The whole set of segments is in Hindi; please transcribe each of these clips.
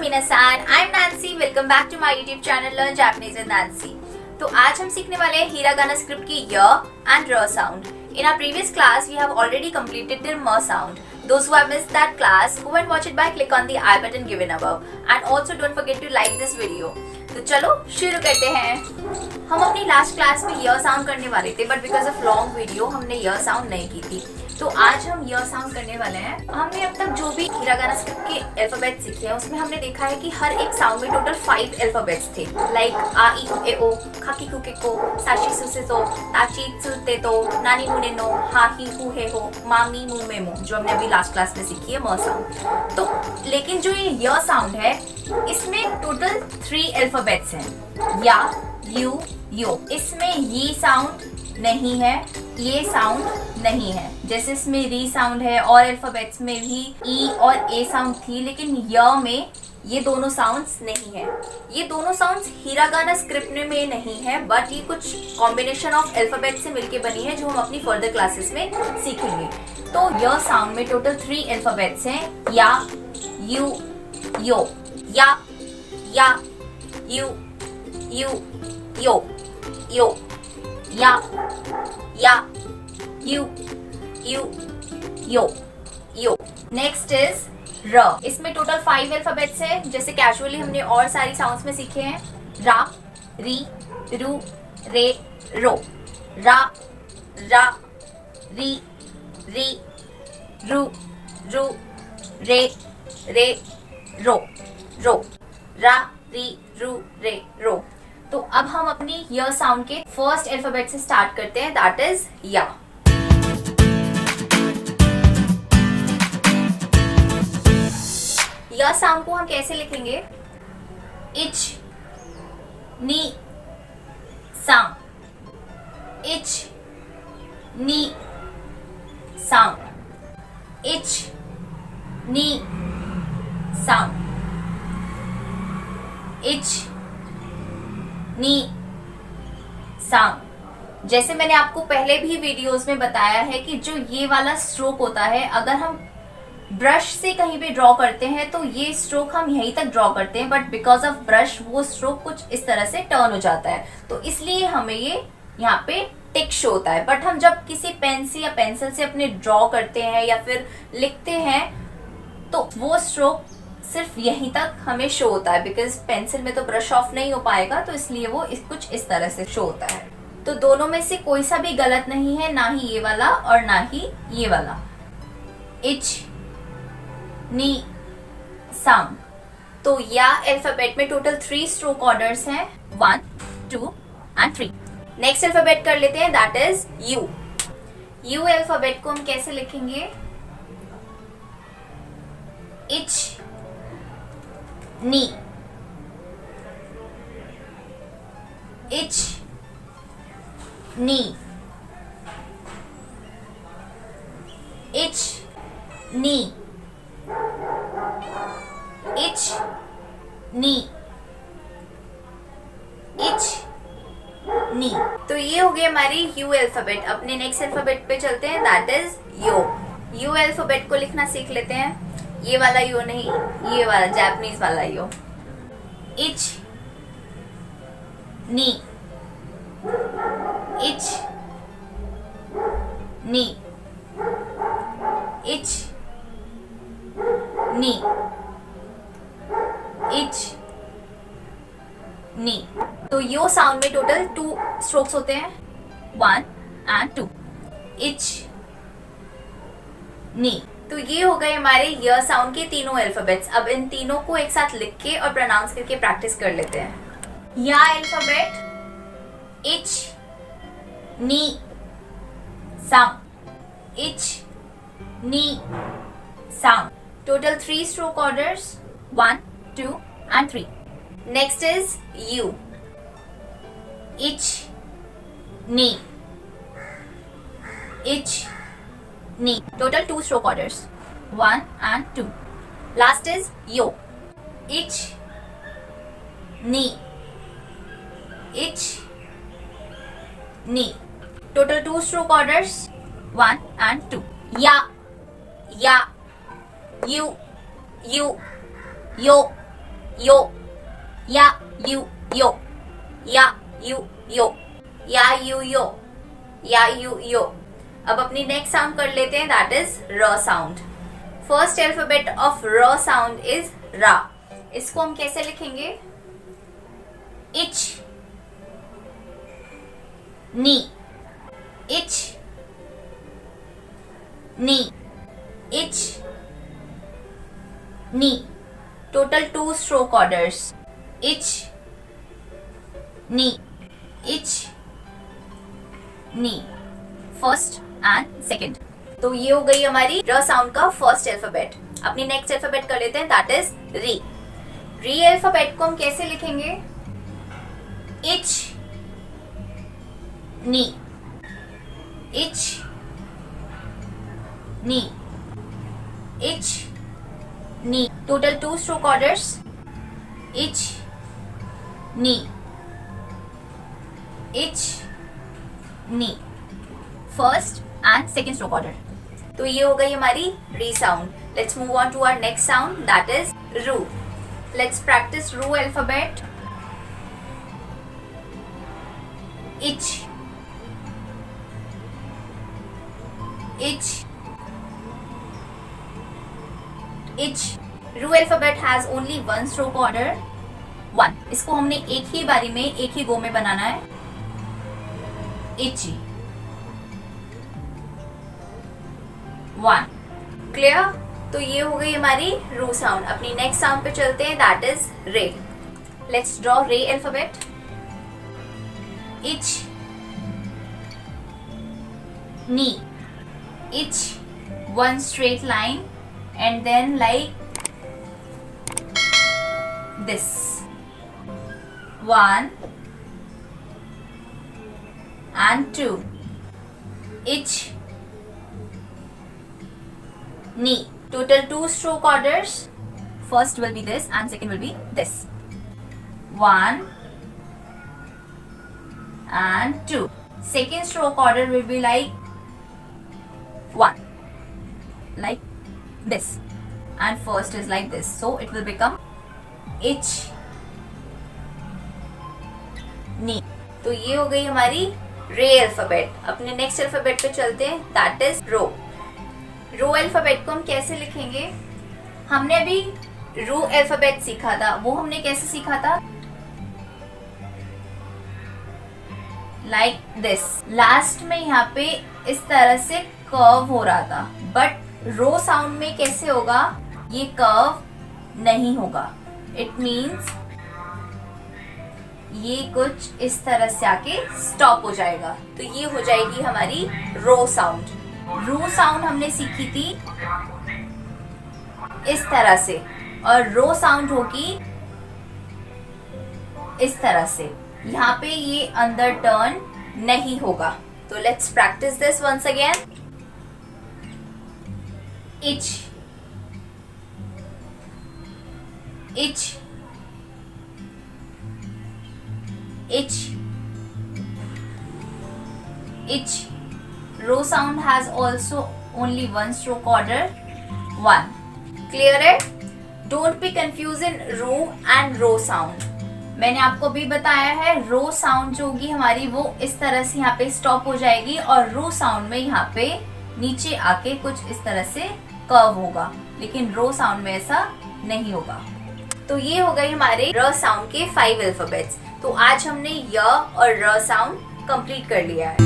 minasan, I'm Nancy. Welcome back to my YouTube channel Learn Japanese with Nancy. तो आज हम सीखने वाले हैं हिरागाना स्क्रिप्ट की य and r sound. In our previous class, we have already completed the m sound. Those who have missed that class, go and watch it by click on the I button given above. And also don't forget to like this video. तो चलो शुरू करते हैं. हम अपनी लास्ट क्लास में य साउंड करने वाले थे, but because of long video हमने य साउंड नहीं की थी. तो आज हम य साउंड करने वाले हैं. हमने अब तक जो भी हिरागाना स्क्रिप्ट के अल्फाबेट सीखे हैं उसमें हमने देखा है कि हर एक साउंड में टोटल 5 अल्फाबेट्स थे. लाइक आ ई उ ए ओ, खाकी कुके को, साशी सुसे तो, ताची सुते तो, नानी मुने नो, हा ही हु हे हो, मामी मु मे मो, जो हमने अभी लास्ट क्लास में सीखी है म साउंड. तो लेकिन जो ये य साउंड है इसमें टोटल 3 अल्फाबेट्स हैं. या, यू, यो. इसमें ये साउंड नहीं है, ये साउंड नहीं है. जैसे इसमें री साउंड है और अल्फाबेट्स में भी ई और ए साउंड थी, लेकिन य में ये दोनों साउंड्स नहीं है. ये दोनों साउंड्स हिरागाना स्क्रिप्ट में नहीं है, बट ये कुछ कॉम्बिनेशन ऑफ अल्फाबेट से मिलके बनी है जो हम अपनी फर्दर क्लासेस में सीखेंगे. तो य साउंड में टोटल 3 अल्फाबेट्स हैं. या, यू, यो. या, यू, यो, यो. या, यू, यो. नेक्स्ट इज र. इसमें टोटल 5 अल्फाबेट्स है, जैसे कैजुअली हमने और सारी साउंड्स में सीखे हैं. रा, री, रू, रे, रो. रा, री, रू, रे, रो. रा, री, रू, रे, रो. तो अब हम अपनी य साउंड के फर्स्ट अल्फाबेट से स्टार्ट करते हैं, दैट इज या. य साउंड को हम कैसे लिखेंगे? इच, नी, साउंड. इच, नी, साउंड. इच, नी, साउंड. इच, नी, साउंड. जैसे मैंने आपको पहले भी वीडियोस में बताया है कि जो ये वाला स्ट्रोक होता है, अगर हम ब्रश से कहीं पे ड्रॉ करते हैं तो ये स्ट्रोक हम यहीं तक ड्रॉ करते हैं, बट बिकॉज ऑफ ब्रश वो स्ट्रोक कुछ इस तरह से टर्न हो जाता है, तो इसलिए हमें ये यहाँ पे टिक शो होता है. बट हम जब किसी पेन से या पेंसिल से अपने ड्रॉ करते हैं या फिर लिखते हैं तो वो स्ट्रोक सिर्फ यहीं तक हमें शो होता है, बिकॉज पेंसिल में तो ब्रश ऑफ नहीं हो पाएगा, तो इसलिए वो कुछ इस तरह से शो होता है. तो दोनों में से कोई सा भी गलत नहीं है, ना ही ये वाला और ना ही ये वाला. इच, नी, साउंड. तो या अल्फाबेट में टोटल 3 स्ट्रोक ऑर्डर्स हैं, 1, 2 एंड 3. नेक्स्ट अल्फाबेट कर लेते हैं, that is you. You alphabet को हम कैसे लिखेंगे? इच, नी, इच, नी, इच, नी, इच, नी, इच, नी. तो ये हो गई हमारी यू अल्फाबेट. अपने नेक्स्ट अल्फाबेट पे चलते हैं, that is yo. You alphabet को लिखना सीख लेते हैं. ये वाला यो नहीं, ये वाला जापानीज वाला यो. इच, नी, इच, नी, इच, नी, इच, नी. तो यो साउंड में टोटल 2 स्ट्रोक्स होते हैं, 1 एंड 2. इच, नी. तो ये हो गए हमारे य साउंड के तीनों अल्फाबेट्स. अब इन तीनों को एक साथ लिख के और प्रोनाउंस करके प्रैक्टिस कर लेते हैं. या alphabet, etch, knee, sound. Etch, knee, sound. Total 3 stroke orders, 1, 2 and 3. Next is you. Etch, नी, इच, नी. Total 2 stroke orders, 1 and 2. Last is yo. Ich, ni, ich, ni. Total 2 stroke orders, 1 and 2. Ya, you, yo, यो, या यू यो, या यू यो, या यू यो, या यू यो। अब अपनी नेक्स्ट साउंड कर लेते हैं, दैट इज र साउंड। फर्स्ट अल्फाबेट ऑफ र साउंड इज रा। इसको हम कैसे लिखेंगे? इच, नी, इच, नी, इच, नी। टोटल 2 स्ट्रोक ऑर्डर्स, इच, नी, इच, नी, फर्स्ट एंड सेकेंड। तो ये हो गई हमारी र साउंड का फर्स्ट अल्फाबेट। अपनी नेक्स्ट अल्फाबेट कर लेते हैं, दैट इज री। री अल्फाबेट को हम कैसे लिखेंगे? इच, नी, इच, नी, इच, नी। टोटल 2 स्ट्रोक ऑर्डर्स, इच, नी, इच, नी, first and second stroke order. तो ये हो गई हमारी री sound. Let's move on to our next sound, that is रू। लेट्स प्रैक्टिस रू अल्फाबेट। इच, इच, इच। रू alphabet has only 1 stroke order, 1। इसको हमने एक ही बारी में, एक ही गो में बनाना है। इची, 1। क्लियर? तो ये हो गई हमारी रू साउंड। अपनी नेक्स्ट साउंड पे चलते हैं, दैट इज रे। लेट्स ड्रॉ रे अल्फाबेट। इच, नी, etch, 1 straight line and then like this, 1 and 2, itch, knee. Total 2 stroke orders. First will be this and second will be this, 1 and 2. Second stroke order will be like 1, like this, and first is like this, so it will become itch, knee. तो ये हो गई हमारी रे अल्फाबेट। अपने नेक्स्ट अल्फाबेट पे चलते हैं, दैट इज रो। रो अल्फाबेट को हम कैसे लिखेंगे? हमने अभी रो अल्फाबेट सीखा था, वो हमने कैसे सीखा था? Like this. लास्ट में यहाँ पे इस तरह से कर्व हो रहा था, बट रो साउंड में कैसे होगा? ये कर्व नहीं होगा। इट मीन्स ये कुछ इस तरह से आके स्टॉप हो जाएगा, तो ये हो जाएगी हमारी रो साउंड। रो साउंड हमने सीखी थी इस तरह से, और रो साउंड होगी इस तरह से। यहाँ पे ये अंदर टर्न नहीं होगा। तो let's practise this once again. इच, इच, इच, इच। रो sound has also only 1 stroke order, 1. Clear it? Don't be confused in ro and ro sound. मैंने आपको भी बताया है, रो साउंड जो होगी हमारी वो इस तरह से यहाँ पे स्टॉप हो जाएगी, और रो साउंड में यहाँ पे नीचे आके कुछ इस तरह से कर्व होगा, लेकिन रो साउंड में ऐसा नहीं होगा। तो ये हो गई हमारे र साउंड के 5 अल्फाबेट्स। तो आज हमने य और र साउंड कंप्लीट कर लिया है।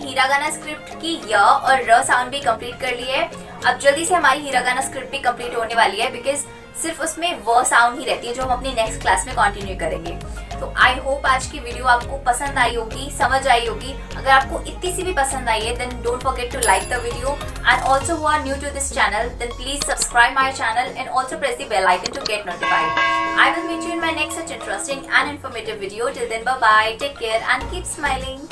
हिरागाना स्क्रिप्ट की य और र साउंड भी कंप्लीट कर ली है। अब जल्दी से हमारी हिरागाना स्क्रिप्ट भी कंप्लीट होने वाली है, बिकॉज सिर्फ उसमें व साउंड ही रहती है, जो हम अपनी नेक्स्ट क्लास में कंटिन्यू करेंगे। तो आई होप आज की वीडियो आपको पसंद आई होगी, समझ आई होगी। अगर आपको इतनी सी भी पसंद आई है, then don't forget to like the video, and also who are new to this channel, then please subscribe my channel and also press the bell icon to get notified. I will meet you in my next such interesting and informative video. Till then, bye bye, take care and keep smiling.